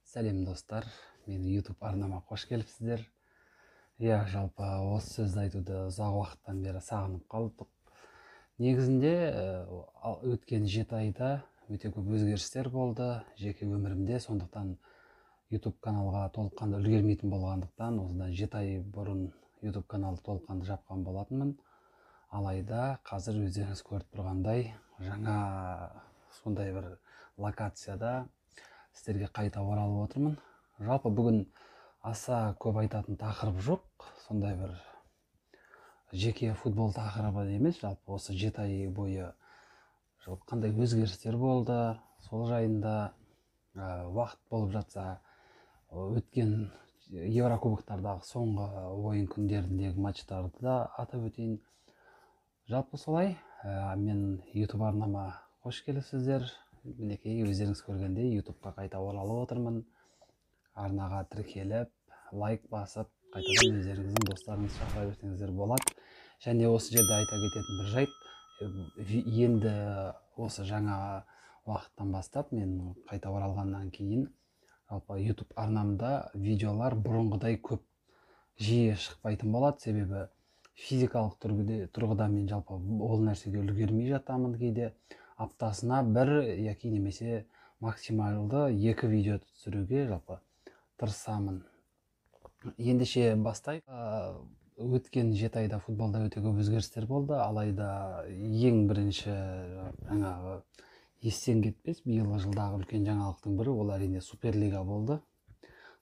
Сәлем достар, менің YouTube арнама қош келіпсіздер. Жалпы осы сөзді айтуды ұзақ уақыттан бері сағынып қалдық. Негізінде өткен 7 айда өте көп өзгерістер болды жеке өмірімде, сондықтан YouTube каналға толыққанды үлгермейтін болғандықтан, осыдан 7 ай бұрын YouTube каналды толыққанды жапқан болатынмын. Алайда қазір өздеріңіз көріп тұрғандай, жаңа сондай бір локацияда сіздерге қайта оралып отырмын. Жалпы бүгін аса көп айтатын тақырып жоқ, сондай бір жеке футбол тақырыбы емес, жалпы осы 7 ай бойы қандай өзгерістер болды, сол жайында уақыт болып жатса өткен Еврокубоктардағы соңғы ойын күндеріндегі матчтарды да атап өтейін. Жалпы солай, мен YouTube арнама қош келіпсіздер. Мінекей өздеріңіз көргендей YouTube'қа қайта оралып отырмын. Арнаға тіркеліп, лайк басып, қайтадан өздеріңіздің достарыңыз шақыра берсеңіздер болады. Және осы жерде айта кететін бір жайт, енді осы жаңа уақыттан бастап мен қайта оралғаннан кейін жалпы YouTube арнамда видеолар бұрынғыдай көп жиі шықпайтын болады, себебі физикалық тұрғыда мен жалпы ол нәрсеге үлгермей жатамын кейде. Аптасына бір яки немесе максималды 2 видео түсіруге жалпы тырысамын. Ендеше бастайық. Өткен 7 айда футболда өте көп өзгерістер болды, алайда ең бірінші жаңағы естен кетпес биылғы жылдағы үлкен жаңалықтың бірі ол әрине Суперлига болды.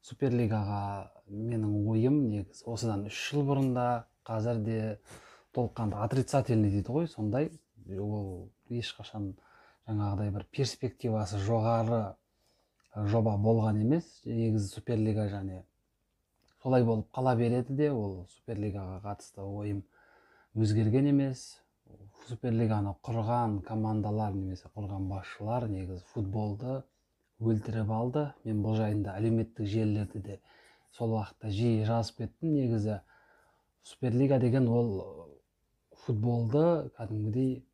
Суперлигаға менің ойым негізі осыдан 3 жыл бұрында, қазір де толыққанды отрицательный дейді ғой, сондай. Ол ешқашан жаңағыдай бір перспективасы жоғары жоба болған емес. Негізі Суперлига және солай болып қала береді де, ол Суперлигаға қатысты ойым өзгерген емес. Суперлиганы құрған командалар немесе құрған басшылар негізі футболды өлтіріп алды. Мен бұл жайында әлеуметтік желілерде де сол уақытта жиі жазып кеттім. Негізі Суперлига деген ол футболды кәдімгідей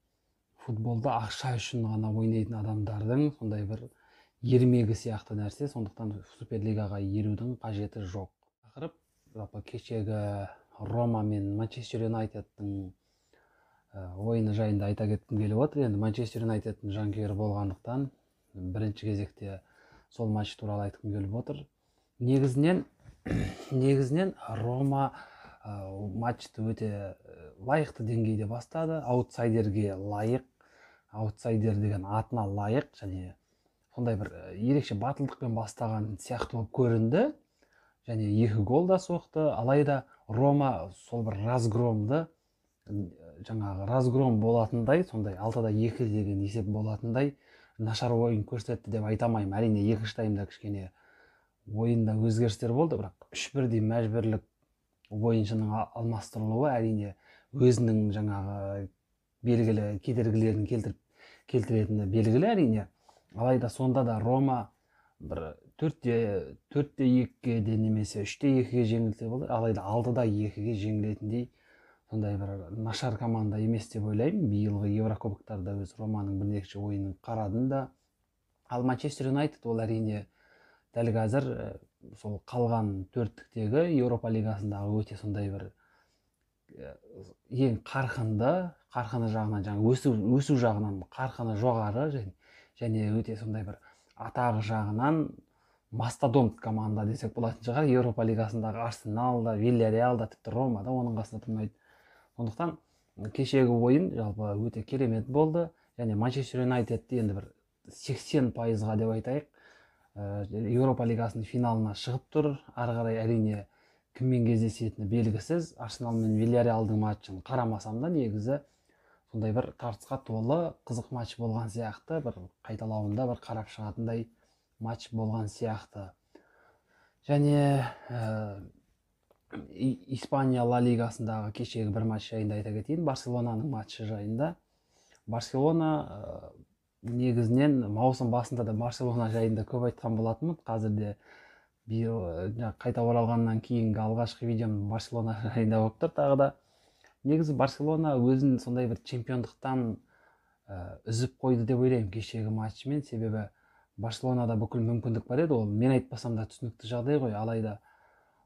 футболда ақша үшін ғана ойнайтын адамдардың сондай бір ермегі сияқты нәрсе, сондықтан Суперлигаға ерудің қажеті жоқ. Тақырып жалпы кешегі Рома мен Манчестер Юнайтедтің ойыны жайында айта кеткім келіп отыр. Енді Манчестер Юнайтедтің жанкүйері болғандықтан бірінші кезекте сол матч туралы айтқым келіп отыр. Негізінен Рома матчты өте лайықты деңгейде бастады. Аутсайдерге лайық, аутсайдер деген атына лайық және сондай бір ерекше батылдықпен бастаған сияқты болып көрінді. Және 2 гол да соқты. Алайда Рома сол бір разгромды, жаңағы разгром болатындай, сондай 6-да 2 деген есеп болатындай нашар ойын көрсетті деп айтамаймын. Әрине екінші таймда кішкене ойында өзгерістер болды, бірақ 3-1 мәжбүрлік ойыншының алмастырылуы әрине өзінің жаңағы белгілі кедергілерін келтіретіні белгілі әрине. Алайда сонда да Рома бір 4-2-ге немесе 3-2-ге жеңілсе болды. Алайда 6-да 2-ге жеңілетіндей сондай бір нашар команда емес деп ойлаймын. Биылғы Еврокубоктарда өз Романың бірнеше ойынын қарадым да. Ал Манчестер Юнайтед ол әрине дәл қазір сол қалған 4-тіктегі Еуропа лигасындағы өте сондай бір ең қарқыны жағынан, өсу жағынан қарқыны жоғары және өте сондай бір атағы жағынан мастодонт команда десек болатын шығар. Еуропа лигасындағы Арсенал да, Вильяреал да, тіпті Рома да оның қасында тұрмайды. Сондықтан кешегі ойын жалпы өте керемет болды. Және Манчестер Юнайтедті енді бір 80%-ға деп айтайық, Еуропа лигасының финалына шығып тұр. Ары қарай әрине кіммен кездесетіні белгісіз. Арсенал мен Вильяреалдың матчын қарамасам да негізі сондай бір тартысқа толы қызық матч болған сияқты, бір қайталауында бір қарап шығатындай матч болған сияқты. Және Испания Ла Лигасындағы кешегі бір матч жайында айта кетейін, Барселонаның матчы жайында. Барселона негізінен маусым басында да Барселона жайында көп айтқан болатынмын. Қазірде қайта оралғаннан кейінгі алғашқы видеом Барселона жайында болып тұр тағы да. негізі Барселона өзін сондай бір чемпиондықтан үзіп қойды деп ойлаймын кешегі матчымен. Себебі Барселонада бүкіл мүмкіндік бар еді, ол мен айтпасам да түсінікті жағдай ғой. Алайда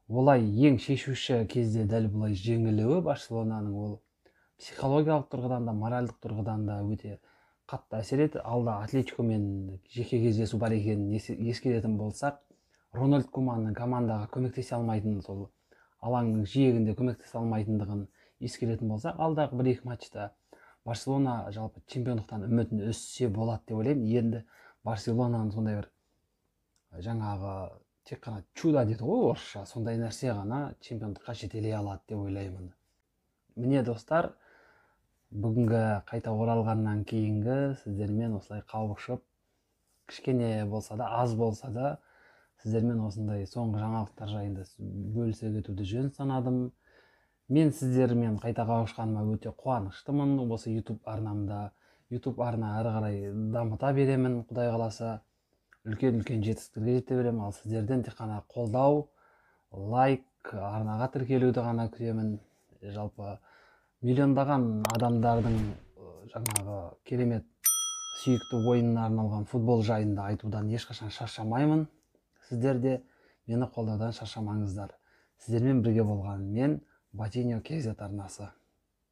олай ең шешуші кезде дәл бұлай жеңілуі Барселонаның ол психологиялық тұрғыдан да, моральдық тұрғыдан да өте қатты әсер етті. Алда Атлетикомен жеке кездесу бар екенін ескеретін болсақ, Рональд Куманның командаға көмектесе алмайтынын, сол алаңның жиегінде көмектесе алмайтындығын ескеретін болсақ, алдағы 1-2 матчта Барселона жалпы чемпиондықтан үмітін үзсе болады деп ойлаймын. Енді Барселонаның сондай бір жаңағы тек қана чудо дейді ғой орысша, сондай нәрсе ғана чемпиондыққа жетелей алады деп ойлаймын. Міне достар, бүгінгі қайта оралғаннан кейінгі сіздермен осылай қауышып, кішкене болса да, аз болса да, сіздермен осындай соңғы жаңалықтар жайында бөлісе кетуді жөн санадым. Мен сіздермен қайта қауышқаныма өте қуаныштымын. Осы YouTube арнамда, YouTube арна әрі қарай дамыта беремін, Құдай қаласа. Үлкен жетістіктерге жете беремін. Ал сіздерден тек қана қолдау, лайк, арнаға тіркелуді ғана күтемін. Жалпы миллиондаған адамдардың жаңағы керемет сүйікті ойынына арналған футбол жайында айтудан ешқашан шаршамаймын. Сіздер де мені қолдаудан шаршамаңыздар. Сіздермен бірге болған мен Ботиньо KZ арнасы.